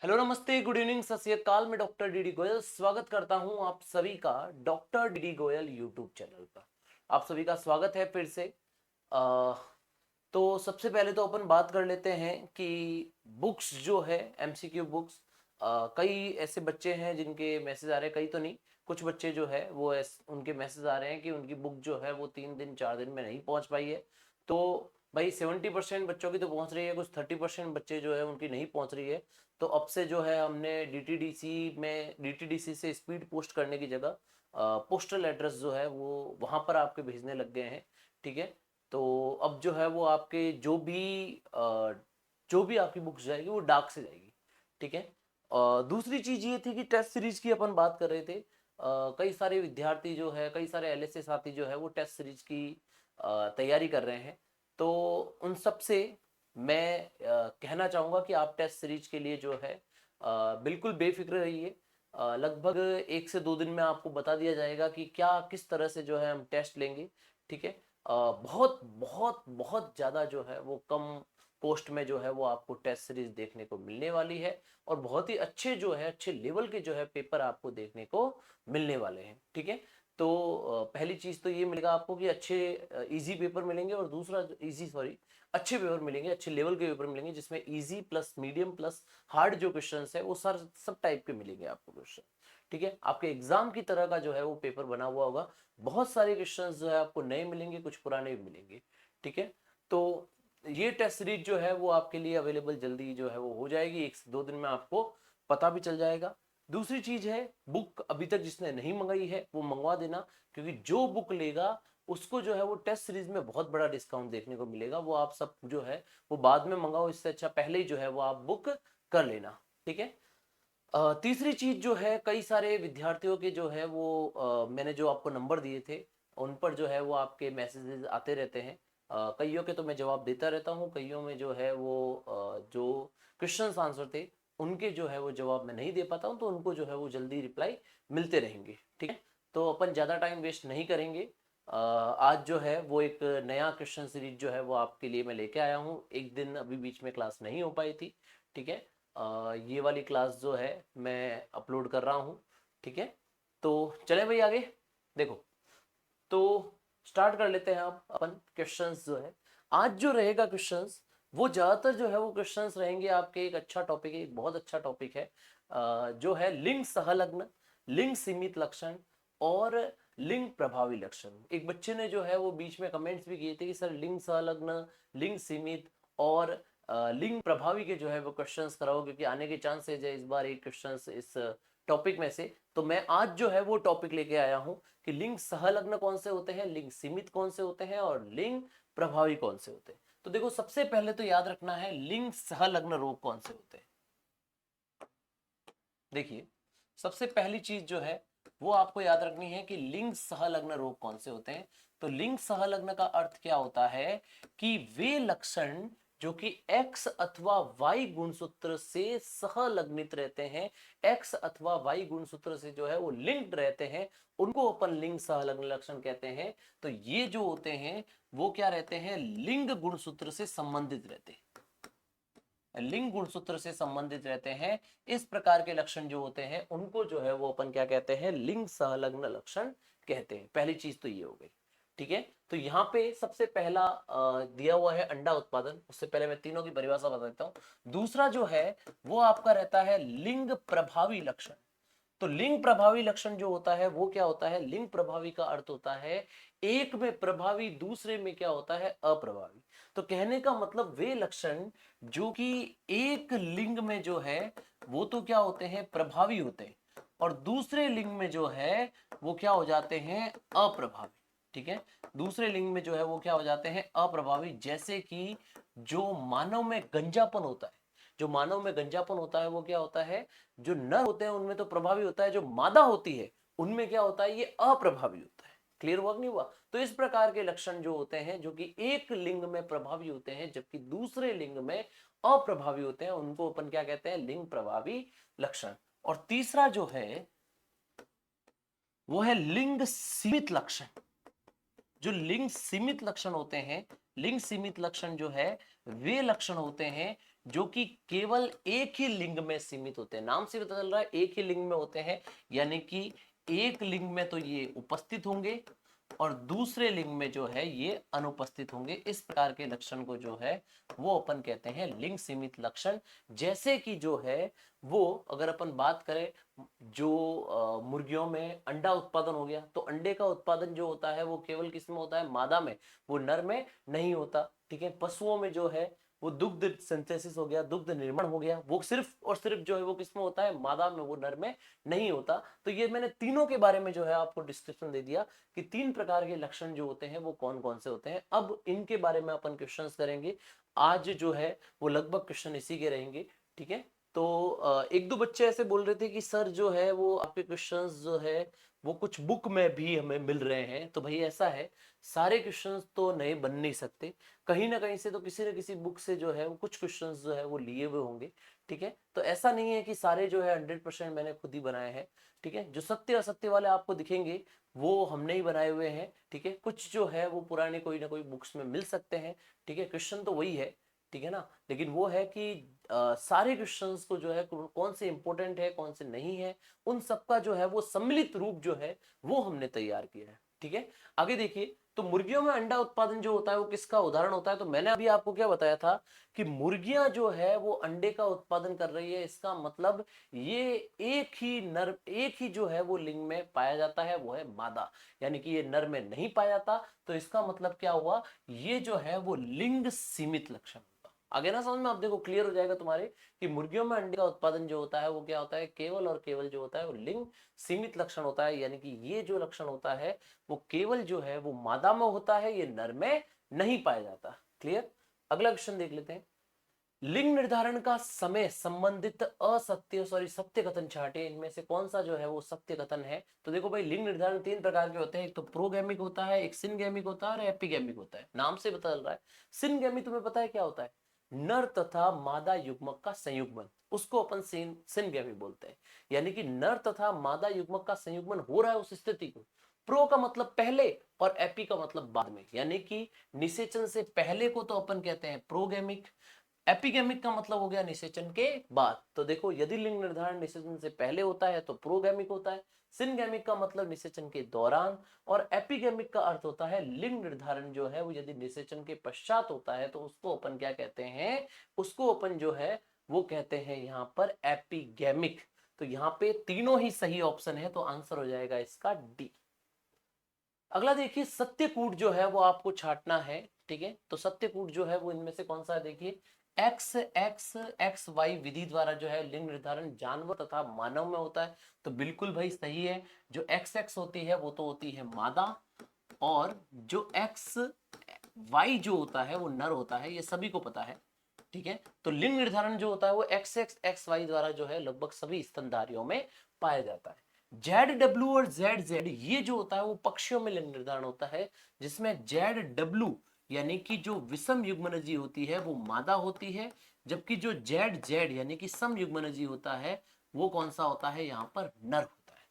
Hello नमस्ते good evening सत श्री अकाल। मैं डॉक्टर डी डी गोयल स्वागत करता हूं आप सभी का doctor D D Goyal YouTube channel पर। आप सभी का स्वागत है फिर से। अ, तो सबसे पहले तो अपन बात कर लेते हैं कि बुक्स जो है एमसीक्यू बुक्स। कई ऐसे बच्चे हैं जिनके मैसेज आ रहे हैं, कई तो नहीं, कुछ बच्चे जो है वो उनके मैसेज आ रहे हैं कि उनकी बुक जो है वो 3 दिन 4 दिन में नहीं पहुंच पाई है। तो भाई 70% बच्चों की तो पहुंच रही है, कुछ 30% बच्चे जो है उनकी नहीं पहुंच रही है। तो अब से जो है हमने डीटीडीसी से स्पीड पोस्ट करने की जगह पोस्टल एड्रेस जो है वो वहां पर आपके भेजने लग गए हैं। ठीक है। तो अब जो है वो आपके जो भी आपकी बुक्स जाएगी वो डाक से जाएगी। ठीक है। दूसरी चीज ये थी कि टेस्ट सीरीज की अपन बात कर रहे थे। कई सारे विद्यार्थी जो है, कई सारे एलएसए साथी जो है वो टेस्ट सीरीज की तैयारी कर रहे हैं। तो उन सब से मैं कहना चाहूँगा कि आप टेस्ट सीरीज के लिए जो है बिल्कुल बेफिक्र रहिए। लगभग 1 से 2 दिन में आपको बता दिया जाएगा कि क्या किस तरह से जो है हम टेस्ट लेंगे। ठीक है। बहुत बहुत बहुत ज़्यादा जो है वो कम पोस्ट में जो है वो आपको टेस्ट सीरीज देखने को मिलने वाली है। और बहुत ही अच्छे जो है, अच्छे लेवल के जो है पेपर आपको देखने को मिलने वाले हैं। ठीक है। तो पहली चीज तो ये मिलेगा आपको कि अच्छे इजी पेपर मिलेंगे, और दूसरा इजी सॉरी अच्छे पेपर मिलेंगे, अच्छे लेवल के पेपर मिलेंगे जिसमें easy plus medium plus hard जो क्वेश्चन है वो सब टाइप के मिलेंगे आपको क्वेश्चन। ठीक है। आपके एग्जाम की तरह का जो है वो पेपर बना हुआ होगा। बहुत सारे क्वेश्चन जो है आपको नए मिलेंगे, कुछ पुराने भी मिलेंगे। ठीक है। तो ये टेस्ट सीरीज जो है वो आपके लिए अवेलेबल जल्दी जो है वो हो जाएगी, 1 से 2 दिन में आपको पता भी चल जाएगा। दूसरी चीज है, बुक अभी तक जिसने नहीं मंगाई है वो मंगवा देना, क्योंकि जो बुक लेगा उसको जो है वो टेस्ट सीरीज में बहुत बड़ा डिस्काउंट देखने को मिलेगा। वो आप सब जो है वो बाद में मंगाओ, इससे अच्छा पहले ही जो है वो आप बुक कर लेना। ठीक है। तीसरी चीज जो है, कई सारे विद्यार्थियों के जो है वो मैंने जो आपको नंबर दिए थे उन पर जो है वो आपके मैसेजेस आते रहते हैं। कईयों के तो मैं जवाब देता रहता हूँ, कईयों में जो है वो जो क्वेश्चंस आंसर थे उनके जो है वो जवाब मैं नहीं दे पाता हूँ, तो उनको जो है वो जल्दी रिप्लाई मिलते रहेंगे। ठीक है। तो अपन ज़्यादा टाइम वेस्ट नहीं करेंगे। आज जो है वो एक नया क्वेश्चन सीरीज जो है वो आपके लिए मैं लेके आया हूँ। एक दिन अभी बीच में क्लास नहीं हो पाई थी। ठीक है। ये वाली क्लास जो है मैं अपलोड कर रहा हूँ। ठीक है। तो चले भाई आगे देखो। तो स्टार्ट कर लेते हैं आप अपन क्वेश्चंस जो है। आज जो रहेगा क्वेश्चंस वो ज्यादातर जो है वो क्वेश्चंस रहेंगे आपके, एक अच्छा टॉपिक है, एक बहुत अच्छा टॉपिक है। जो है लिंग सहलग्न, लिंग सीमित लक्षण और लिंग प्रभावी लक्षण। एक बच्चे ने जो है वो बीच में कमेंट्स भी किए थे कि सर लिंग सहलग्न, लिंग सीमित और लिंग प्रभावी के जो है वो क्वेश्चंस कराओ, क्योंकि आने के चांसेस है इस बार एक क्वेश्चंस इस टॉपिक में से। तो मैं आज जो है वो टॉपिक लेके आया हूं कि लिंग सहलग्न कौन से होते हैं, लिंग सीमित कौन से होते हैं और लिंग प्रभावी कौन से होते हैं। तो देखो, सबसे पहले तो याद रखना है लिंग सहलग्न रोग कौन से होते हैं। देखिए, सबसे पहली चीज जो है वो आपको याद रखनी है कि लिंग सहलग्न रोग कौन से होते हैं। तो लिंग सहलग्न का अर्थ क्या होता है कि वे लक्षण जो कि X अथवा Y गुणसूत्र से सहलग्नित रहते हैं, X अथवा Y गुणसूत्र से जो है वो लिंक्ड रहते हैं, उनको अपन लिंग सहलग्न लक्षण कहते हैं। तो ये जो होते हैं वो क्या रहते हैं, लिंग गुणसूत्र से संबंधित रहते हैं, लिंग गुणसूत्र से संबंधित रहते हैं। इस प्रकार के लक्षण जो होते हैं उनको जो है वो अपन क्या कहते हैं, लिंग सहलग्न लक्षण कहते हैं। पहली चीज तो ये हो गई। ठीक है। तो यहाँ पे सबसे पहला दिया हुआ है अंडा उत्पादन। उससे पहले मैं तीनों की परिभाषा बता देता हूँ। दूसरा जो है वो आपका रहता है लिंग प्रभावी लक्षण। तो लिंग प्रभावी लक्षण जो होता है वो क्या होता है, लिंग प्रभावी का अर्थ होता है एक में प्रभावी, दूसरे में क्या होता है, अप्रभावी। तो कहने का मतलब वे लक्षण जो कि एक लिंग में जो है वो तो क्या होते हैं, प्रभावी होते हैं, और दूसरे लिंग में जो है वो क्या हो जाते हैं, अप्रभावी। ठीक है। दूसरे लिंग में जो है वो क्या हो जाते हैं, अप्रभावी। जैसे कि जो मानव में गंजापन होता है, जो मानव में गंजापन होता है वो क्या होता है, जो नर होते हैं उनमें तो प्रभावी होता है, जो मादा होती है उनमें क्या होता है, ये अप्रभावी होता है। क्लियर हुआ कि नहीं हुआ। तो इस प्रकार के लक्षण जो होते हैं जो कि एक लिंग में प्रभावी होते हैं जबकि दूसरे लिंग में अप्रभावी होते हैं, उनको अपन क्या कहते हैं, लिंग प्रभावी लक्षण। और तीसरा जो है वो है लिंग सीमित लक्षण। जो लिंग सीमित लक्षण होते हैं, लिंग सीमित लक्षण जो है वे लक्षण होते हैं जो कि केवल एक ही लिंग में सीमित होते हैं। नाम से पता चल रहा है एक ही लिंग में होते हैं, यानी कि एक लिंग में तो ये उपस्थित होंगे और दूसरे लिंग में जो है ये अनुपस्थित होंगे। इस प्रकार के लक्षण को जो है वो अपन कहते हैं लिंग सीमित लक्षण। जैसे कि जो है वो अगर अपन बात करें, जो मुर्गियों में अंडा उत्पादन हो गया, तो अंडे का उत्पादन जो होता है वो केवल किस में होता है, मादा में, वो नर में नहीं होता। ठीक है, पशुओं में जो है वो दुग्ध सिंथेसिस हो गया, दुग्ध निर्माण हो गया, वो सिर्फ और सिर्फ जो है वो किसमें होता है, मादा में, वो नर में नहीं होता। तो ये मैंने तीनों के बारे में जो है आपको डिस्क्रिप्शन दे दिया कि तीन प्रकार के लक्षण जो होते हैं वो कौन कौन से होते हैं। अब इनके बारे में अपन क्वेश्चंस करेंगे। आज जो है वो लगभग क्वेश्चन इसी के रहेंगे। ठीक है, तो एक दो बच्चे ऐसे बोल रहे थे कि सर जो है वो आपके क्वेश्चंस जो है वो कुछ बुक में भी हमें मिल रहे हैं। तो भाई ऐसा है, सारे क्वेश्चंस तो नए बन नहीं सकते, कहीं ना कहीं से तो किसी न किसी बुक से जो है वो कुछ क्वेश्चंस जो है वो लिए हुए होंगे। ठीक है, तो ऐसा नहीं है कि सारे जो है 100% मैंने खुद ही बनाए हैं। ठीक है, जो सत्य असत्य वाले आपको दिखेंगे वो हमने ही बनाए हुए हैं। ठीक है, कुछ जो है वो पुराने कोई ना कोई बुक्स में मिल सकते हैं। ठीक है, क्वेश्चन तो वही है। ठीक है ना, लेकिन वो है कि सारे क्वेश्चंस को जो है कौन से इंपॉर्टेंट है कौन से नहीं है, उन सबका जो है वो सम्मिलित रूप जो है वो हमने तैयार किया है। ठीक है, आगे देखिए, तो मुर्गियों में अंडा उत्पादन जो होता है वो किसका उदाहरण होता है, तो मैंने अभी आपको क्या बताया था कि मुर्गियां जो है वो अंडे का उत्पादन कर रही है, इसका मतलब ये एक ही जो है वो लिंग में पाया जाता है, वो है मादा, यानी कि ये नर में नहीं पाया जाता। तो इसका मतलब क्या हुआ, ये जो है वो लिंग सीमित लक्षण होगा। आगे ना समझ में, आप देखो क्लियर हो जाएगा तुम्हारे कि मुर्गियों में अंडे का उत्पादन जो होता है वो क्या होता है, केवल और केवल जो होता है वो लिंग सीमित लक्षण होता है, यानी कि ये जो लक्षण होता है वो केवल जो है वो मादा में होता है, ये नर में नहीं पाया जाता। क्लियर, अगला क्वेश्चन देख लेते हैं। लिंग निर्धारण का समय संबंधित सत्य कथन छाटे, इनमें से कौन सा जो है वो सत्य कथन है। तो देखो भाई, लिंग निर्धारण तीन प्रकार के होते हैं, एक तो प्रोगैमिक होता है, एक सिनगैमिक होता है और एपिगैमिक होता है। नाम से पता चल रहा है। सिनगैमिक तुम्हें पता है क्या होता है, नर तथा मादा युग्मक का संयुग्मन, उसको अपन सिनगैमिक बोलते हैं। यानी कि नर तथा मादा युग्मक का संयुग्मन हो रहा है उस स्थिति को। प्रो का मतलब पहले और एपी का मतलब बाद में, यानी कि निषेचन से पहले को तो अपन कहते हैं प्रोगैमिक, एपिगेमिक का मतलब हो गया निषेचन के बाद। तो देखो, यदि लिंग निर्धारण निषेचन से पहले होता है तो प्रोगैमिक होता है, सिनगैमिक का मतलब निषेचन के दौरान, और एपिगेमिक का अर्थ होता है लिंग निर्धारण जो है वो यदि निषेचन के पश्चात होता है तो उसको अपन क्या कहते हैं, उसको अपन जो है वो कहते हैं यहाँ पर एपिगेमिक। तो यहाँ पे तीनों ही सही ऑप्शन है, तो आंसर हो जाएगा इसका डी। अगला देखिए, सत्यकूट जो है वो आपको छाटना है। ठीक है, तो सत्यकूट जो है वो इनमें से कौन सा है, देखिए, एक्स एक्स एक्स वाई विधि द्वारा जो है लिंग निर्धारण जानवर तथा मानव में होता है। तो बिल्कुल भाई सही है, जो एक्स एक्स होती है वो तो होती है मादा, और जो एक्स वाई जो होता है वो नर होता है, ये सभी को पता है। ठीक है, तो लिंग निर्धारण जो होता है वो एक्स एक्स एक्स वाई द्वारा जो है लगभग सभी स्तनधारियों में पाया जाता है। जेड डब्ल्यू और जेड जेड ये जो होता है वो पक्षियों में लिंग निर्धारण होता है, जिसमें जेड डब्ल्यू यानी कि जो विषम युग्मनजी होती है वो मादा होती है, जबकि जो जेड जेड यानी कि सम युग्मनजी होता है वो कौन सा होता है, यहाँ पर नर होता है।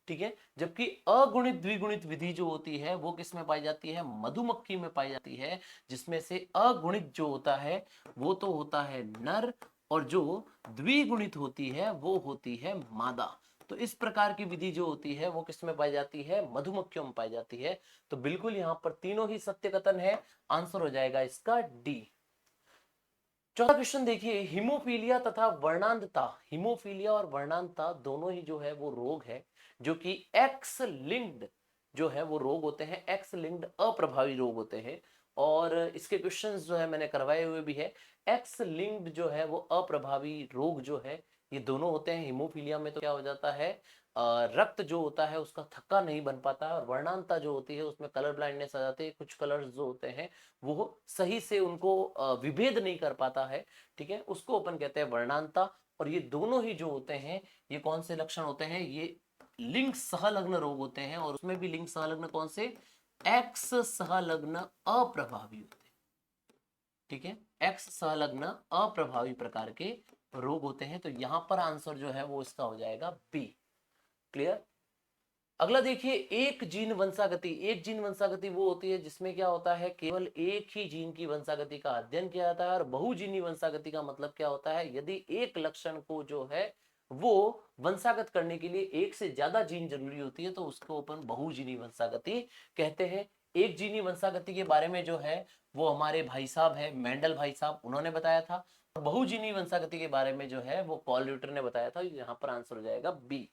ठीक है, जबकि अगुणित द्विगुणित विधि जो होती है वो किस में पाई जाती है, मधुमक्खी में पाई जाती है, जिसमें से अगुणित जो होता है वो तो होता है नर, और जो द्विगुणित होती है वो होती है मादा। तो इस प्रकार की विधि जो होती है वो किस में पाई जाती है, मधुमक्खियों में पाई जाती है। तो बिल्कुल यहाँ पर तीनों ही सत्य कथन है, आंसर हो जाएगा इसका डी। चौथा क्वेश्चन देखिए, हीमोफीलिया तथा वर्णांधता, हीमोफीलिया और वर्णांधता दोनों ही जो है वो रोग है जो कि एक्स लिंक्ड जो है वो रोग होते हैं, एक्स लिंक्ड अप्रभावी रोग होते हैं। और इसके क्वेश्चंस जो है मैंने करवाए हुए भी है। एक्स लिंक्ड जो है वो अप्रभावी रोग जो है ये दोनों होते हैं। हीमोफीलिया में तो क्या हो जाता है, रक्त जो होता है उसका थक्का नहीं बन पाता है, और वर्णांधता जो होती है उसमें कलर ब्लाइंडनेस आ जाती है, कुछ कलर्स जो होते हैं वो सही से उनको विभेद नहीं कर पाता है। ठीक है, उसको अपन कहते हैं वर्णांता। और ये दोनों ही जो होते हैं ये कौन से लक्षण होते हैं, ये लिंग सहलग्न रोग होते हैं, और उसमें भी लिंग सहलग्न कौन से, एक्स सहलग्न अप्रभावी होते हैं। ठीक है, एक्स सहलग्न अप्रभावी प्रकार के रोग होते हैं। तो यहां पर आंसर जो है वो इसका हो जाएगा बी। क्लियर, अगला देखिए, एक जीन वंशागति। एक जीन वंशागति वो होती है जिसमें क्या होता है, केवल एक ही जीन की वंशागति का अध्ययन किया जाता है। और बहुजीनी वंशागति का मतलब क्या होता है, यदि एक लक्षण को जो है वो वंशागत करने के लिए एक से ज्यादा जीन जरूरी होती है तो उसको अपन बहुजीनी वंशागति कहते हैं। एक जीनी वंशागति के बारे में जो है वो हमारे भाई साहब है मेंडल भाई साहब, उन्होंने बताया था। बहुजीनी वंशागति के बारे में जो है वो पॉल ल्यूटर ने बताया था। यहाँ पर आंसर हो जाएगा बी।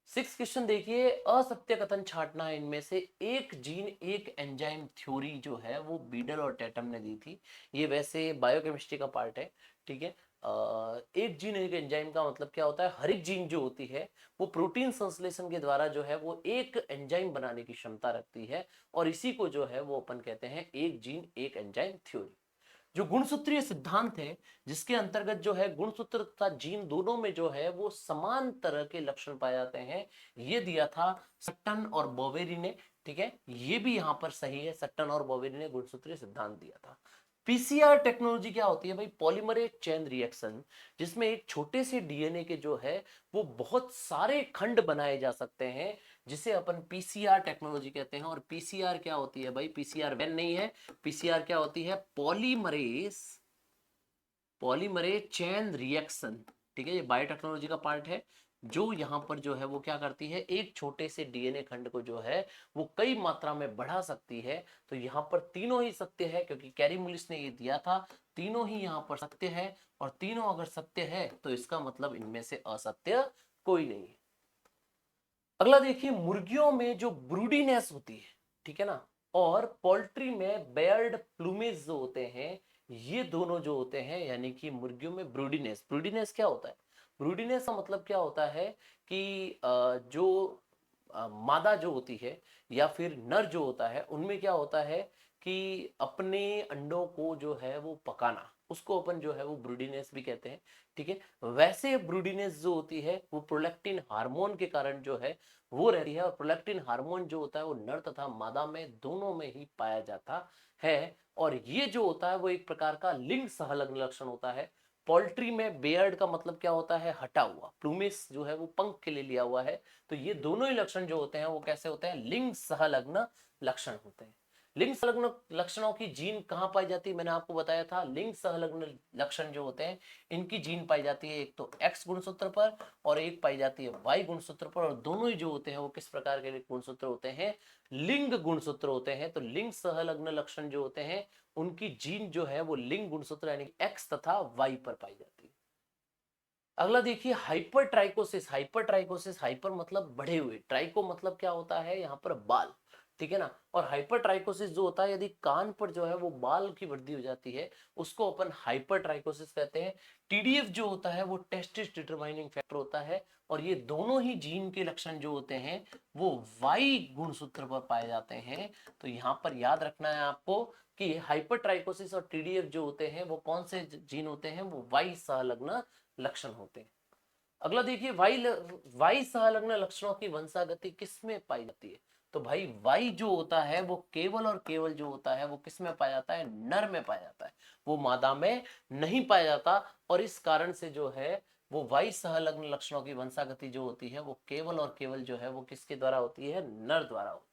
6 क्वेश्चन देखिए, असत्य कथन छांटना है। इनमें से एक जीन एक एंजाइम थ्योरी जो है वो बीडल और टेटम ने दी थी। ये वैसे बायोकेमिस्ट्री का पार्ट है, ठीक है। एक जीन एक एंजाइम का मतलब क्या होता है, हर एक जीन जो होती है वो प्रोटीन संश्लेषण के द्वारा जो है वो एक एंजाइम बनाने की क्षमता रखती है, और इसी को जो है वो अपन कहते हैं एक जीन एक एंजाइम थ्योरी। जो गुणसूत्रीय सिद्धांत है जिसके अंतर्गत जो है गुणसूत्र तथा जीन दोनों में जो है वो समान तरह के लक्षण पाए जाते हैं, ये दिया था सट्टन और बोवेरी ने, ठीक है। ये भी यहाँ पर सही है, सट्टन और बोवेरी ने गुणसूत्रीय सिद्धांत दिया था। पीसीआर टेक्नोलॉजी क्या होती है भाई, पॉलीमरेज चेन रिएक्शन, जिसमें एक छोटे से डीएनए के जो है वो बहुत सारे खंड बनाए जा सकते हैं, जिसे अपन पीसीआर टेक्नोलॉजी कहते हैं। और पीसीआर क्या होती है भाई, पीसीआर वैन नहीं है, पीसीआर क्या होती है, पॉलीमरेज पॉलीमरेज चेन रिएक्शन, ठीक है। ये बायोटेक्नोलॉजी का पार्ट है, जो यहाँ पर जो है वो क्या करती है, एक छोटे से डीएनए खंड को जो है वो कई मात्रा में बढ़ा सकती है। तो यहाँ पर तीनों ही सत्य है, क्योंकि कैरीमुलिस ने ये दिया था। तीनों ही यहाँ पर सत्य है, और तीनों अगर सत्य है तो इसका मतलब इनमें से असत्य कोई नहीं है। अगला देखिए, मुर्गियों में जो ब्रूडीनेस होती है, ठीक है ना, और पोल्ट्री में बेयर्ड प्लूमेज जो होते हैं, ये दोनों जो होते हैं, यानी कि मुर्गियों में ब्रूडीनेस। ब्रूडीनेस क्या होता है, ब्रूडीनेस का मतलब क्या होता है कि जो मादा जो होती है या फिर नर जो होता है, उनमें क्या होता है कि अपने अंडों को जो है वो पकाना, उसको अपन जो है वो ब्रूडीनेस भी कहते हैं, ठीक है। वैसे ब्रूडीनेस जो होती है वो प्रोलैक्टिन हार्मोन के कारण जो है वो रहती है, और प्रोलैक्टिन हार्मोन जो होता है वो नर तथा मादा में दोनों में ही पाया जाता है। और ये जो होता है वो एक प्रकार का लिंग सहलग्न लक्षण होता है। पोल्ट्री में बेयर्ड का मतलब क्या होता है, हटा हुआ, प्लूमिस जो है वो पंख के लिए लिया हुआ है। तो ये दोनों ही लक्षण जो होते हैं वो कैसे होते हैं, लिंग सहलग्न लक्षण होते हैं। लिंग संलग्न लक्षणों की जीन कहां पाई जाती है, मैंने आपको बताया था। लिंग संलग्न लक्षण जो होते हैं इनकी जीन पाई जाती है एक तो एक्स गुणसूत्र पर, और एक पाई जाती है वाई गुणसूत्र पर। और दोनों ही जो होते हैं वो किस प्रकार के गुणसूत्र होते हैं, लिंग गुणसूत्र होते हैं। तो लिंग सहलग्न लक्षण जो होते हैं उनकी जीन जो है वो लिंग गुणसूत्र यानी एक्स तथा वाई पर पाई जाती है। अगला देखिए, hyper trichosis. Hyper trichosis, hyper मतलब बढ़े हुए, ट्राइको मतलब क्या होता है यहाँ पर बाल, ठीक है ना। और हाइपर ट्राइकोसिस जो होता है, यदि कान पर जो है वो बाल की वृद्धि हो जाती है, उसको अपन हाइपर ट्राइकोसिस कहते हैं। टीडीएफ जो होता है वो टेस्टिस डिटरमाइनिंग फैक्टर होता है, और ये दोनों ही जीन के लक्षण जो होते हैं वो वाई गुणसूत्र पर पाए जाते हैं। तो यहाँ पर याद रखना है आपको कि हाइपर ट्राइकोसिस और टीडीएफ जो होते हैं वो कौन से जीन होते हैं, वो वाई संलग्न लक्षण होते हैं। अगला देखिए, वाई संलग्न लक्षणों की वंशागति किसमें पाई जाती है। तो भाई वाई जो होता है वो केवल और केवल जो होता है वो किसमें पाया जाता है, नर में पाया जाता है, वो मादा में नहीं पाया जाता। और इस कारण से जो है वो वाई संलग्न लक्षणों की वंशागति जो होती है वो केवल और केवल जो है वो किसके द्वारा होती है, नर द्वारा होती है।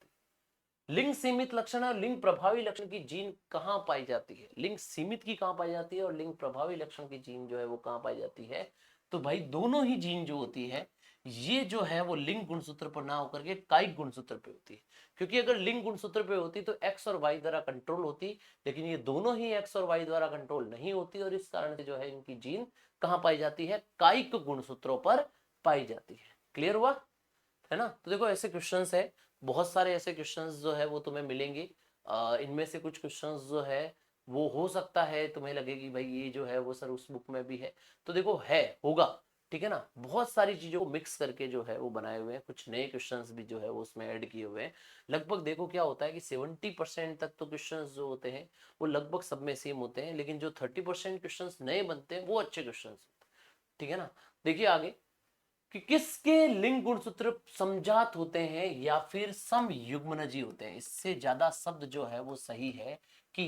लिंग सीमित लक्षण और लिंग प्रभावी लक्षण की जीन कहां पाई जाती है, लिंग सीमित की कहां पाई जाती है और लिंग प्रभावी लक्षण की जीन जो है वो कहां पाई जाती है। तो भाई दोनों ही जीन जो होती है ये जो है वो लिंग गुणसूत्र पर ना होकर के कायिक गुणसूत्र पे होती है। क्योंकि अगर लिंग गुणसूत्र पे होती तो एक्स और वाई द्वारा कंट्रोल होती, लेकिन ये दोनों ही एक्स और वाई द्वारा कंट्रोल नहीं होती, और इस कारण से जो है इनकी जीन कहां पाई जाती है, कायिक गुणसूत्रों पर पाई जाती है। क्लियर हुआ है ना। तो देखो ऐसे क्वेश्चंस है, बहुत सारे ऐसे क्वेश्चंस जो है वो तुम्हें मिलेंगे। इनमें से कुछ क्वेश्चंस जो है वो हो सकता है तुम्हें लगे कि भाई ये जो है वो सर उस बुक में भी है, तो देखो है, होगा, ठीक है ना। बहुत सारी चीजों को मिक्स करके जो है वो बनाए हुए हैं, कुछ नए क्वेश्चंस भी जो है वो उसमें ऐड किए हुए हैं। लगभग देखो क्या होता है कि 70% तक तो क्वेश्चंस जो होते हैं वो लगभग सब में सेम होते हैं, लेकिन जो 30% क्वेश्चंस नए बनते हैं वो अच्छे क्वेश्चंस होते हैं, ठीक है ना। देखिए आगे कि किसके लिंग गुणसूत्र समजात होते हैं या फिर समयुग्मनजी होते हैं। इससे ज्यादा शब्द जो है वो सही है कि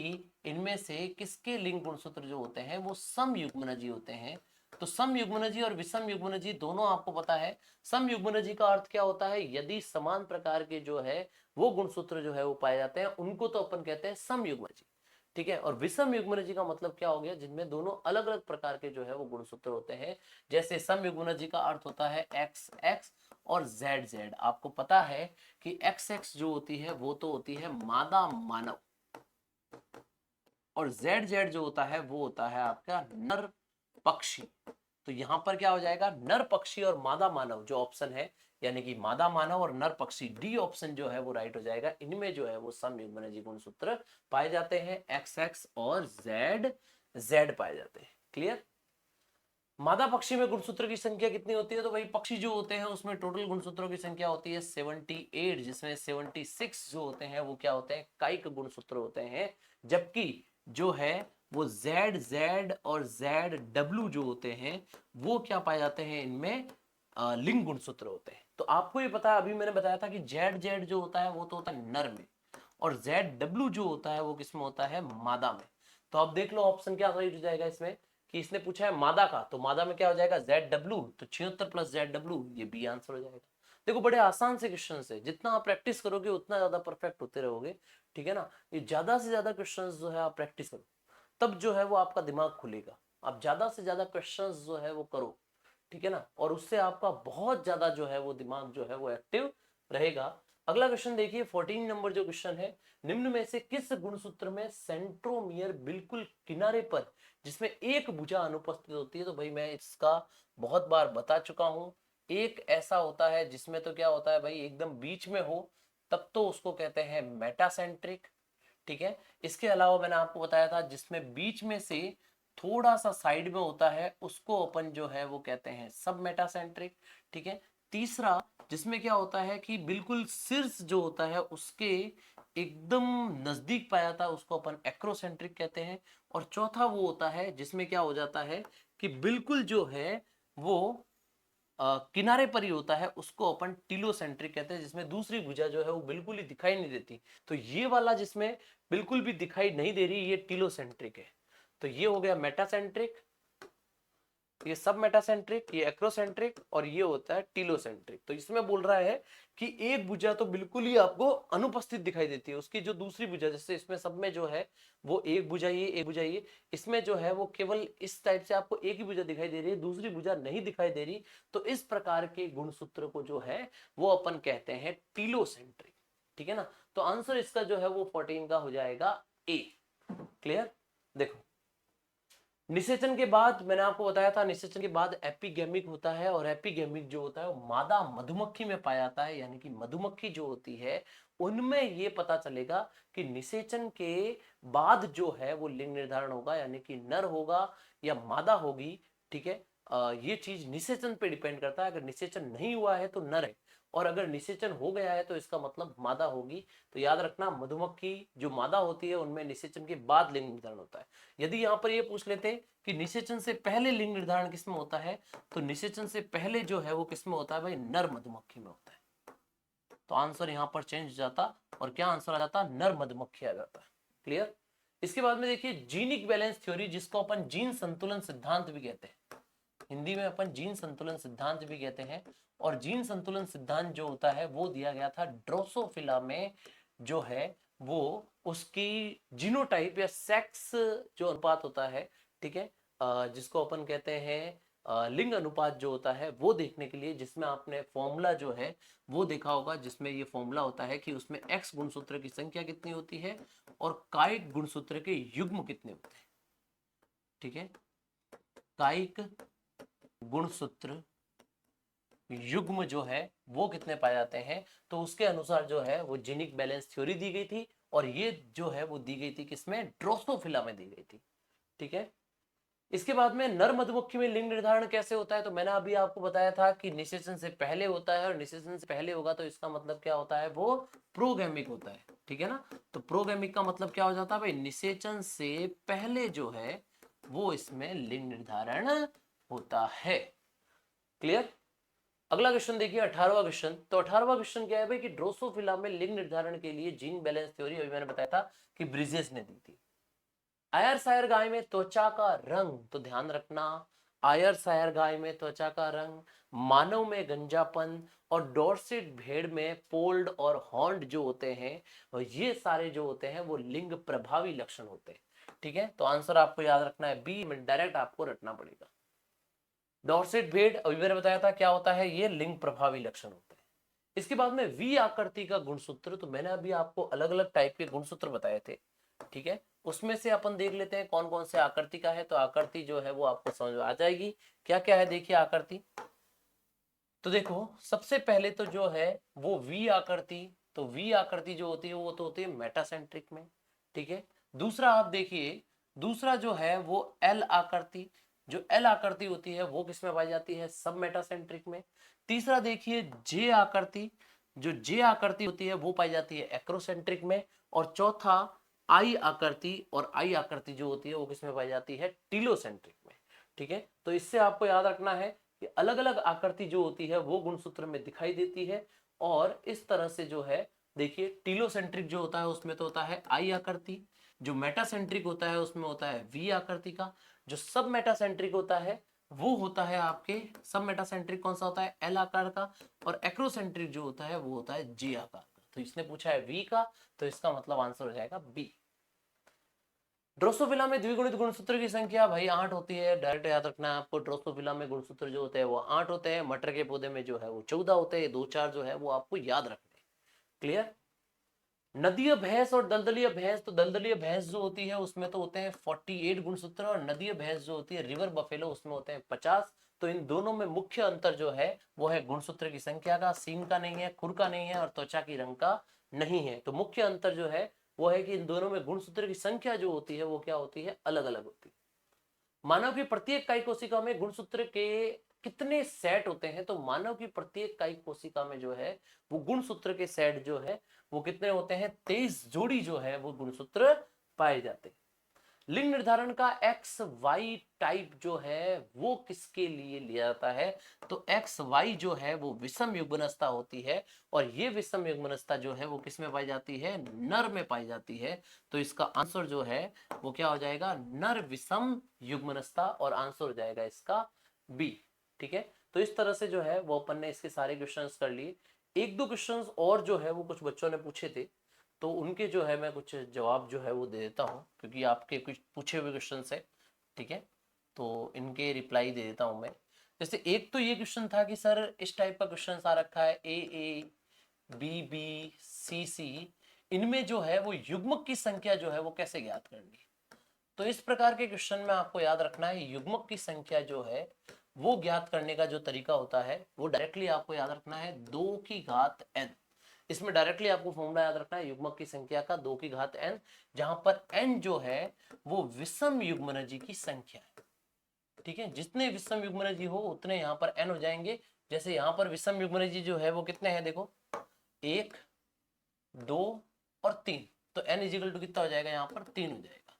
इनमें से किसके लिंग गुणसूत्र जो होते हैं वो समयुग्मनजी होते हैं। तो सम युग्मनजी और विषम युग्मनजी दोनों आपको पता है। सम युग्मनजी का अर्थ क्या होता है, यदि समान प्रकार के जो है वो गुणसूत्र जो है वो पाए जाते हैं उनको तो अपन कहते हैं सम युग्मनजी, ठीक है। और विषम युग्मनजी का मतलब क्या हो गया, जिनमें दोनों अलग अलग प्रकार के जो है वो गुणसूत्र होते हैं। जैसे सम युग्मनजी का अर्थ होता है एक्स एक्स और जेड जेड। आपको पता है कि एक्स एक्स जो होती है वो तो होती है मादा मानव, और जेड जेड जो होता है वो होता है आपका नर पक्षी। तो यहां पर क्या हो जाएगा, नर पक्षी और मादा मानव जो ऑप्शन है, यानी कि मादा मानव और नर पक्षी, डी ऑप्शन जो है वो राइट हो जाएगा। इनमें जो है वो सम युग्मनजी गुणसूत्र पाए जाते हैं, एक्स एक्स और जेड जेड पाए जाते हैं। क्लियर। मादा पक्षी में गुणसूत्र की संख्या कितनी होती है, तो भाई पक्षी जो होते हैं उसमें टोटल गुणसूत्रों की संख्या होती है 78, जिसमें 76 जो होते हैं वो क्या होते हैं, कायिक गुणसूत्र होते हैं। जबकि जो है वो जेड जेड और जेड डब्ल्यू जो होते हैं वो क्या पाए जाते हैं, इनमें लिंग गुणसूत्र होते हैं। तो आपको ये पता है, अभी मैंने बताया था कि जेड जेड जो होता है वो तो होता है नर में, और जेड डब्ल्यू जो होता है वो किसमें होता है, मादा में। तो आप देख लो ऑप्शन क्या सही हो जाएगा इसमें, कि इसने पूछा है मादा का, तो मादा में क्या हो जाएगा, जेड डब्ल्यू, तो 76 प्लस जेड डब्ल्यू, ये बी आंसर हो जाएगा। देखो बड़े आसान से क्वेश्चन है, जितना आप प्रैक्टिस करोगे उतना ज्यादा परफेक्ट होते रहोगे, ठीक है ना। ये ज्यादा से ज्यादा क्वेश्चन जो है आप प्रैक्टिस करो, तब जो है वो आपका दिमाग खुलेगा। आप ज्यादा से ज्यादा क्वेश्चन जो है वो करो, ठीक है ना, और उससे आपका बहुत ज्यादा जो है वो दिमाग जो है वो एक्टिव रहेगा। अगला क्वेश्चन देखिए 14 नंबर जो क्वेश्चन है, निम्न में से किस गुणसूत्र में सेंट्रोमियर बिल्कुल किनारे पर जिसमें एक भुजा अनुपस्थित होती है। तो भाई मैं इसका बहुत बार बता चुका हूं, एक ऐसा होता है जिसमें तो क्या होता है भाई एकदम बीच में हो, तब तो उसको कहते हैं मेटासेंट्रिक, ठीक है। इसके अलावा मैंने आपको बताया था जिसमें बीच में से थोड़ा सा साइड में होता है उसको अपन जो है वो कहते हैं सब मेटासेंट्रिक, ठीक है। तीसरा जिसमें क्या होता है कि बिल्कुल शीर्ष जो होता है उसके एकदम नजदीक पाया था उसको अपन एक्रोसेंट्रिक कहते हैं। और चौथा वो होता है जिसमें क्या हो जाता है कि बिल्कुल जो है वो किनारे पर ही होता है, उसको अपन टीलोसेंट्रिक कहते हैं, जिसमें दूसरी भुजा जो है वो बिल्कुल ही दिखाई नहीं देती। तो ये वाला जिसमें बिल्कुल भी दिखाई नहीं दे रही, ये टीलोसेंट्रिक है। तो ये हो गया मेटासेंट्रिक, ये सब मेटासेंट्रिक, ये एक्रोसेंट्रिक, और ये होता है टीलोसेंट्रिक। तो इसमें बोल रहा है कि एक भुजा तो बिल्कुल ही आपको अनुपस्थित दिखाई देती है, उसकी जो दूसरी भुजा, जैसे इसमें सब में जो है वो एक भुजा ये एक भुजा ये, इसमें जो है वो केवल इस टाइप से आपको एक ही भुजा दिखाई दे रही है, दूसरी भुजा नहीं दिखाई दे रही। तो इस प्रकार के गुणसूत्र को जो है वो अपन कहते हैं टीलोसेंट्रिक, ठीक है ना। तो आंसर इसका जो है वो 14 का हो जाएगा ए। क्लियर। देखो निषेचन के बाद मैंने आपको बताया था, निषेचन के बाद एपिगेमिक होता है, और एपिगेमिक जो होता है वो मादा मधुमक्खी में पाया जाता है, यानी कि मधुमक्खी जो होती है उनमें ये पता चलेगा कि निषेचन के बाद जो है वो लिंग निर्धारण होगा, यानी कि नर होगा या मादा होगी, ठीक है। ये चीज निषेचन पे डिपेंड करता है। अगर निषेचन नहीं हुआ है तो नर है, और अगर निषेचन हो गया है तो इसका मतलब मादा होगी। तो याद रखना मधुमक्खी जो मादा होती है उनमें निषेचन के बाद लिंग निर्धारण होता है। यदि यहाँ पर ये पूछ लेते कि निषेचन से पहले लिंग निर्धारण किसमें होता है, तो निषेचन से पहले जो है वो किसमें होता है भाई, नर मधुमक्खी में होता है। तो आंसर यहाँ पर चेंज हो जाता, और क्या आंसर आ जाता, नर मधुमक्खी आ जाता है। क्लियर। इसके बाद में देखिए जीनिक बैलेंस थ्योरी, जिसको अपन जीन संतुलन सिद्धांत भी कहते हैं, हिंदी में अपन जीन संतुलन सिद्धांत भी कहते हैं। और जीन संतुलन सिद्धांत जो होता है वो दिया गया था ड्रोसोफिला में, जो है वो उसकी जीनोटाइप या सेक्स जो अनुपात होता है, ठीक है, जिसको अपन कहते हैं लिंग अनुपात जो होता है वो देखने के लिए, जिसमें आपने फॉर्मूला जो है वो देखा होगा, जिसमें ये फॉर्मूला होता है कि उसमें एक्स गुणसूत्र की संख्या कितनी होती है और कायिक गुणसूत्र के युग्म कितने होते हैं, ठीक है। कायिक गुणसूत्र युग्म जो है वो कितने पाए जाते हैं, तो उसके अनुसार जो है वो जीनिक बैलेंस थ्योरी दी गई थी, और ये जो है वो दी गई थी किसमें, ड्रोसोफिला में दी गई थी, ठीक है। इसके बाद में नर मधुमक्खी में लिंग निर्धारण कैसे होता है, तो मैंने अभी आपको बताया था कि निषेचन से पहले होता है, और निषेचन से पहले होगा तो इसका मतलब क्या होता है, वो प्रोगैमिक होता है, ठीक है ना। तो प्रोगैमिक का मतलब क्या हो जाता है भाई, निषेचन से पहले जो है वो इसमें लिंग निर्धारण होता है। क्लियर। अगला क्वेश्चन देखिए 18वां क्वेश्चन। तो 18वां क्वेश्चन क्या है भाई, कि ड्रोसोफिला में लिंग निर्धारण के लिए जीन बैलेंस थ्योरी अभी मैंने बताया था कि ब्रिजेस ने दी थी। आयरशायर गाय में त्वचा का रंग, तो ध्यान रखना आयर सायर गाय में त्वचा का रंग, मानव में गंजापन, और डॉर्सेट भेड़ में पोल्ड और हॉर्न्ड जो होते हैं, और ये सारे जो होते हैं वो लिंग प्रभावी लक्षण होते हैं। ठीक है, तो आंसर आपको याद रखना है बी में, डायरेक्ट आपको रटना पड़ेगा। डॉर्सेट भेड़ अभी मैंने बताया था क्या होता है, ये लिंग प्रभावी लक्षण होते हैं। इसके बाद में वी आकृति का गुणसूत्र, तो मैंने अभी आपको अलग अलग टाइप के गुणसूत्र बताए थे। ठीक है, उसमें से अपन देख लेते हैं कौन कौन से आकृति का है। तो आकृति जो है वो आपको समझ में आ जाएगी क्या क्या है। देखिए आकृति, तो देखो सबसे पहले तो जो है वो वी आकृति, तो वी आकृति जो होती है वो तो होती है मेटासेंट्रिक में। ठीक है, दूसरा आप देखिए, दूसरा जो है वो एल आकृति, जो एल आकृति होती है वो किसमें पाई जाती है, सब मेटासेंट्रिक में। तीसरा देखिए जे आकृति, जो जे आकृति होती है वो पाई जाती है एक्रोसेंट्रिक में। और चौथा आई आकृति, और आई आकृति जो होती है वो किसमें पाई जाती है, टीलोसेंट्रिक में। ठीक है, तो इससे आपको याद रखना है कि अलग अलग आकृति जो होती है वो गुणसूत्र में दिखाई देती है। और इस तरह से जो है देखिए, टीलोसेंट्रिक जो होता है उसमें तो होता है आई आकृति, जो मेटासेंट्रिक होता है उसमें होता है वी आकृति का, जो सब मेटासेंट्रिक होता है वो होता है आपके, सब मेटासेंट्रिक कौन सा होता है, एल आकार का, और एक्रोसेंट्रिक जो होता है वो होता है जी आकार का। तो इसने पूछा है वी का, तो इसका मतलब आंसर हो जाएगा बी। ड्रोसोफिला में द्विगुणित गुणसूत्र की संख्या भाई 8 होती है, डायरेक्ट याद रखना है आपको। ड्रोसोफिला में गुणसूत्र जो होते हैं वो 8 होते हैं, मटर के पौधे में जो है वो 14 होते हैं, 2 4 जो है वो आपको याद रखने हैं। क्लियर। नदीय भैंस और दलदलीय भैंस, तो दलदलीय भैंस जो होती है उसमें तो होते हैं 48 गुणसूत्र, और नदीय भैंस जो होती है रिवर बफेलो उसमें होते हैं 50। तो इन दोनों में मुख्य अंतर जो है वो है गुणसूत्र की संख्या का, सींग का नहीं है, खुर का नहीं है, और त्वचा की रंग का नहीं है। तो मुख्य अंतर जो है वो है कि इन दोनों में गुणसूत्र की संख्या जो होती है वो क्या होती है, अलग अलग होती है। मानव की प्रत्येक कायिक कोशिका में गुणसूत्र के कितने सेट होते हैं, तो मानव की प्रत्येक कायिक कोशिका में जो है वो गुणसूत्र के सेट जो है वो कितने होते हैं, 23 जोड़ी जो है वो गुणसूत्र पाए जाते हैं। लिंग निर्धारण का एक्स वाई टाइप जो है वो किसके लिए लिया जाता है, तो एक्स वाई जो है वो विषम युग्मनस्ता होती है, और ये विषम युग्मनस्ता जो है वो किस में पाई जाती है, नर में पाई जाती है। तो इसका आंसर जो है वो क्या हो जाएगा, नर विषम युग्मनस्ता, और आंसर हो जाएगा इसका बी। ठीक है, तो इस तरह से जो है वो अपन ने इसके सारे क्वेश्चंस कर लिए। एक दो क्वेश्चंस और जो है वो कुछ बच्चों ने पूछे थे, तो उनके जो है मैं कुछ जवाब जो है वो दे देता हूँ, क्योंकि आपके कुछ पूछे हुए क्वेश्चन है। ठीक है, तो इनके रिप्लाई दे देता हूँ मैं। जैसे एक तो ये क्वेश्चन था कि सर इस टाइप का क्वेश्चन आ रखा है, ए बी बी सी सी, इनमें जो है वो युग्मक की संख्या जो है वो कैसे ज्ञात करनी। तो इस प्रकार के क्वेश्चन में आपको याद रखना है युग्मक की संख्या जो है वो ज्ञात करने का जो तरीका होता है वो डायरेक्टली आपको याद रखना है 2n। इसमें डायरेक्टली आपको फॉर्मूला याद रखना है युग्मक की संख्या का 2n, जहां पर n जो है वो विषम युग्मनजी की संख्या है। ठीक है, जितने विषम युग्मनजी हो उतने यहाँ पर n हो जाएंगे। जैसे यहाँ पर विषम युग्मनजी जो है वो कितने हैं, देखो 1 2 और 3, तो n इजिकल टू कितना हो जाएगा, यहाँ पर 3 हो जाएगा।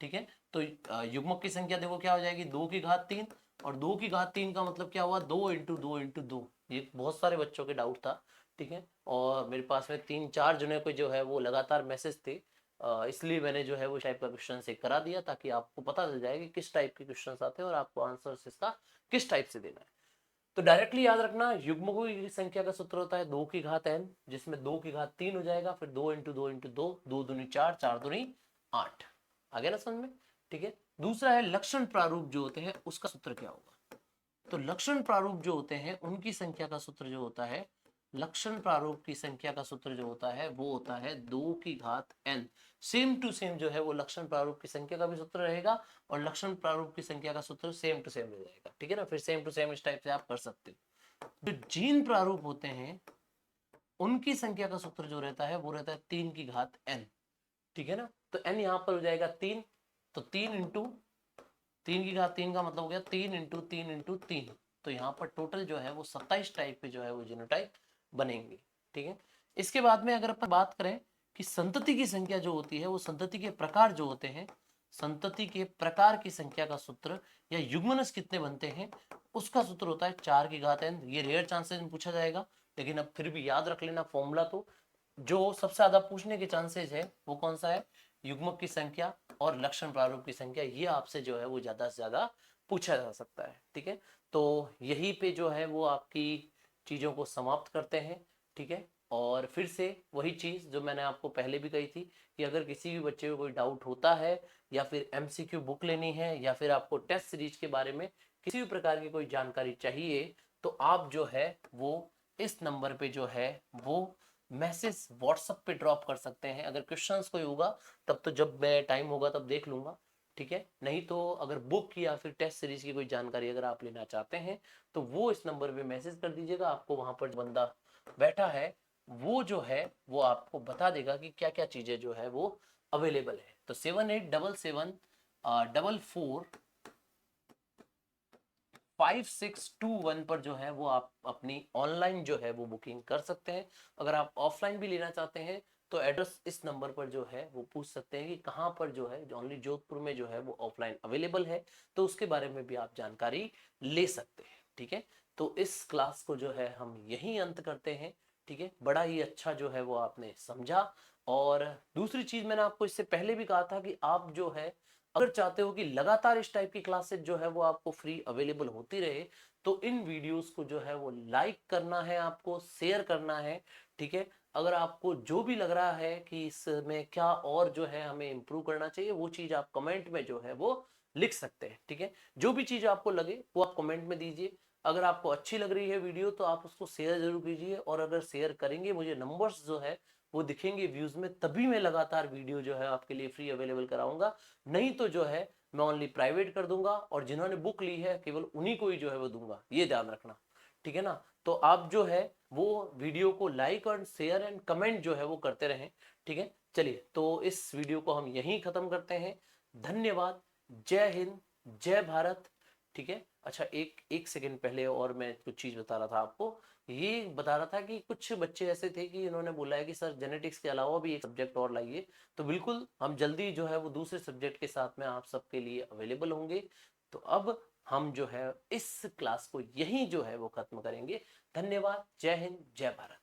ठीक है, तो युग्मक की संख्या देखो क्या हो जाएगी, 2 की घात 3, और 2 की घात 3 का मतलब क्या हुआ, 2 × 2 × 2। ये बहुत सारे बच्चों के डाउट था। ठीक है, और मेरे पास में 3 4 जने को जो है वो लगातार मैसेज थे, इसलिए मैंने जो है वो टाइप का क्वेश्चन से करा दिया, ताकि आपको पता चल जाए कि किस टाइप के क्वेश्चन आते हैं और आपको आंसर इसका किस टाइप से देना है। तो डायरेक्टली याद रखना युग्मकों की संख्या का सूत्र होता है 2 की घात n, जिसमें 2 की घात 3 हो जाएगा, फिर 2 × 2 × 2, 2 दूनी 4, 4 दूनी 8। आ गया ना समझ में। ठीक है, दूसरा है लक्षण प्रारूप जो होते हैं उसका सूत्र क्या होगा। तो लक्षण प्रारूप जो होते हैं उनकी संख्या का सूत्र जो होता है, लक्षण प्रारूप की संख्या का सूत्र जो होता है वो होता है 2 की घात n। सेम टू सेम जो है वो लक्षण प्रारूप की संख्या का भी सूत्र रहेगा, और लक्षण प्रारूप की संख्या का सूत्र सेम टू सेम रह जाएगा। ठीक है ना, फिर सेम टू सेम इस टाइप से आप कर सकते हो। जो जीन प्रारूप होते हैं उनकी संख्या का सूत्र जो रहता है वो रहता है 3 की घात n। ठीक है ना, तो n यहाँ पर हो जाएगा 3, तो 3 का मतलब हो गया 3 × 3 × 3। तो यहाँ पर टोटल जो है वो 27 टाइप के जो है वो जीनोटाइप बनेंगे। ठीक है, इसके बाद में अगर अपन बात करें कि संतति की संख्या जो होती है वो संतति के प्रकार जो होते हैं, संतति के प्रकार की संख्या का सूत्र या युग्मनस कितने बनते हैं उसका सूत्र होता है 4 की घात n। ये रेयर चांसेस में पूछा जाएगा, लेकिन अब फिर भी याद रख लेना फॉर्मूला। तो जो सबसे ज्यादा पूछने के चांसेस है वो कौन सा है, युग्मक की संख्या और लक्षण प्रारूप की संख्या, ये आपसे जो है वो ज्यादा से ज्यादा पूछा जा सकता है। ठीक है, तो यही पे जो है वो आपकी चीजों को समाप्त करते हैं। ठीक है, और फिर से वही चीज जो मैंने आपको पहले भी कही थी कि अगर किसी भी बच्चे को कोई डाउट होता है या फिर एमसीक्यू बुक लेनी है या फिर आपको टेस्ट सीरीज के बारे में किसी भी प्रकार की कोई जानकारी चाहिए, तो आप जो है वो इस नंबर पे जो है वो मैसेज व्हाट्सएप पे ड्रॉप कर सकते हैं। अगर क्वेश्चंस कोई होगा तब तो जब मैं टाइम होगा तब देख लूंगा। ठीक है, नहीं तो अगर बुक या फिर टेस्ट सीरीज की कोई जानकारी अगर आप लेना चाहते हैं तो वो इस नंबर पे मैसेज कर दीजिएगा। आपको वहां पर बंदा बैठा है वो जो है वो आपको बता देगा कि क्या क्या चीजें जो है वो अवेलेबल है। तो 7877 5621 पर जो है वो आप अपनी ऑनलाइन जो है वो बुकिंग कर सकते हैं। अगर आप ऑफलाइन भी लेना चाहते हैं तो एड्रेस इस नंबर पर जो है वो पूछ सकते हैं कि कहाँ पर जो है ओनली जोधपुर में जो है वो ऑफलाइन अवेलेबल है, तो उसके बारे में भी आप जानकारी ले सकते हैं। ठीक है, तो इस क्लास को जो है हम यहीं अंत करते हैं। ठीक है, बड़ा ही अच्छा जो है वो आपने समझा। और दूसरी चीज मैंने आपको इससे पहले भी कहा था कि आप जो है अगर चाहते हो कि लगातार इस टाइप की क्लासेस जो है वो आपको फ्री अवेलेबल होती रहे, तो इन वीडियोस को जो है वो लाइक करना है, आपको शेयर करना है। ठीक है, अगर आपको जो भी लग रहा है कि इसमें क्या और जो है हमें इम्प्रूव करना चाहिए, वो चीज आप कमेंट में जो है वो लिख सकते हैं। ठीक है, जो भी चीज आपको लगे वो आप कमेंट में दीजिए। अगर आपको अच्छी लग रही है वीडियो तो आप उसको शेयर जरूर कीजिए, और अगर शेयर करेंगे मुझे नंबर्स जो है वो दिखेंगे व्यूज में, तभी मैं लगातार वीडियो जो है आपके लिए फ्री अवेलेबल कराऊंगा। नहीं तो जो है मैं ओनली प्राइवेट कर दूंगा, और जिन्होंने बुक ली है केवल उन्हीं को ही जो है वो दूंगा, ये ध्यान रखना। ठीक है ना, तो आप जो है वो वीडियो को लाइक और शेयर एंड कमेंट जो है वो करते रहें। ठीक है, चलिए तो इस वीडियो को हम यहीं खत्म करते हैं। धन्यवाद, जय हिंद, जय भारत। ठीक है, अच्छा एक एक सेकंड पहले और मैं कुछ चीज बता रहा था आपको। ये बता रहा था कि कुछ बच्चे ऐसे थे कि इन्होंने बोला है कि सर जेनेटिक्स के अलावा भी एक सब्जेक्ट और लाइए, तो बिल्कुल हम जल्दी जो है वो दूसरे सब्जेक्ट के साथ में आप सबके लिए अवेलेबल होंगे। तो अब हम जो है इस क्लास को यहीं जो है वो खत्म करेंगे। धन्यवाद, जय हिंद, जय भारत।